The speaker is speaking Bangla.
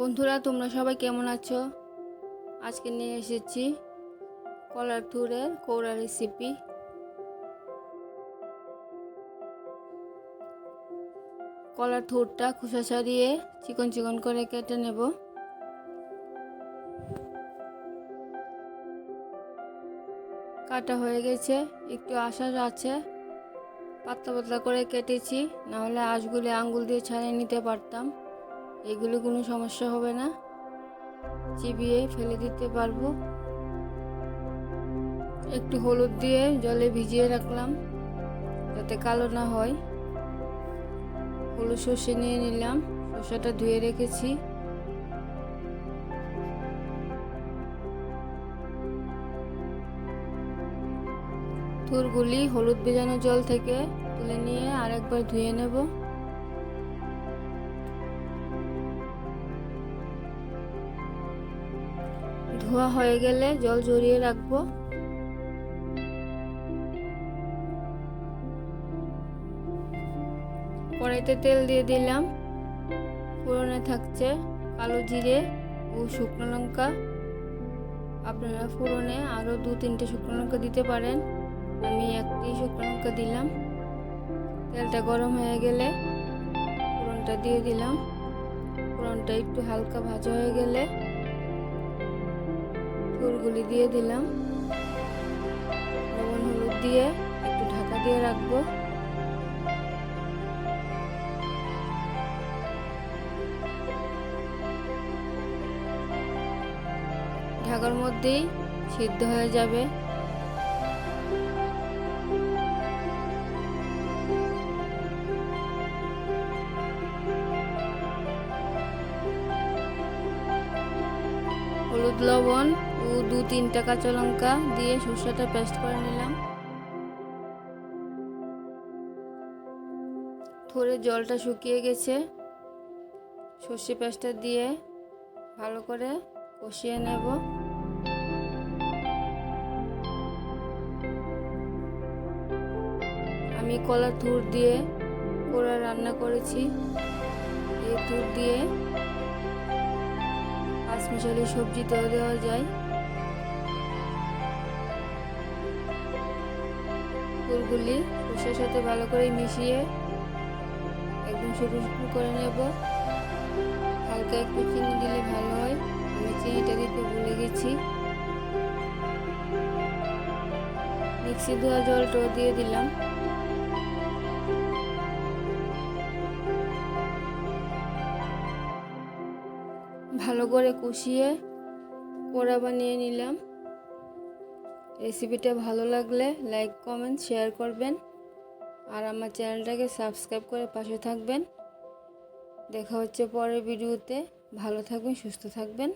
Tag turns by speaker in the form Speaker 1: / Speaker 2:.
Speaker 1: বন্ধুরা, তোমরা সবাই কেমন আছো? আজকে নিয়ে এসেছি কলার থুরের কৌড়া রেসিপি। কলার থুরটা খোসা ছাড়িয়ে চিকন চিকন করে কেটে নেব। কাটা হয়ে গেছে, একটু আঁশ আছে, পাতলা পাতলা করে কেটেছি, নাহলে আঁশগুলি আঙ্গুল দিয়ে ছাড়িয়ে নিতে পারতাম। এগুলো কোনো সমস্যা হবে না, চিবিয়ে ফেলে দিতে পারবো। একটু হলুদ দিয়ে জলে ভিজিয়ে রাখলাম যাতে কালো না হয়। হলুদ সর্ষে নিয়ে নিলাম, সর্ষেটা ধুয়ে রেখেছি। থুরগুলি হলুদ ভেজানো জল থেকে তুলে নিয়ে আরেকবার ধুয়ে নেব। ধোয়া হয়ে গেলে জল ঝরিয়ে রাখবো। কড়াইতে তেল দিয়ে দিলাম। ফোড়নে থাকছে কালো জিরে ও শুকনো লঙ্কা। আপনারা ফোড়নে আরও 2-3টে শুকনো লঙ্কা দিতে পারেন, আমি একটি শুকনো লঙ্কা দিলাম। তেলটা গরম হয়ে গেলে ফোড়নটা দিয়ে দিলাম। ফোড়নটা একটু হালকা ভাজা হয়ে গেলে থুরগুলি দিয়ে দিলাম। লবণ হলুদ দিয়ে একটু ঢাকা দিয়ে রাখবো। ঢাকার মধ্যেই সিদ্ধ হয়ে যাবে। হলুদ, লবণ ও 2-3টা কাঁচা লঙ্কা দিয়ে সরষেটা পেস্ট করে নিলাম। থোড়ে জলটা শুকিয়ে গেছে, সর্ষে পেস্টটা দিয়ে ভালো করে কষিয়ে নেব। আমি কলার থুর দিয়ে কৌড়া রান্না করেছি। এই থুর দিয়ে পাঁচমিশালি সবজিতেও দেওয়া যায়। থুরগুলি সর্ষের সাথে ভালো করে মিশিয়ে একদম শুকনো শুকনো করে নেব। হালকা একটু চিনি দিলে ভালো হয়, আমি চিনিটা দিতে ভুলে গেছি। মিক্সি ধোয়া জলটাও দিয়ে দিলাম। ভালো করে কষিয়ে কোড়া বানিয়ে নিলাম। রেসিপিটা ভালো লাগলে লাইক, কমেন্ট, শেয়ার করবেন আর আমার চ্যানেলটাকে সাবস্ক্রাইব করে পাশে থাকবেন। দেখা হচ্ছে পরের ভিডিওতে। ভালো থাকবেন, সুস্থ থাকবেন।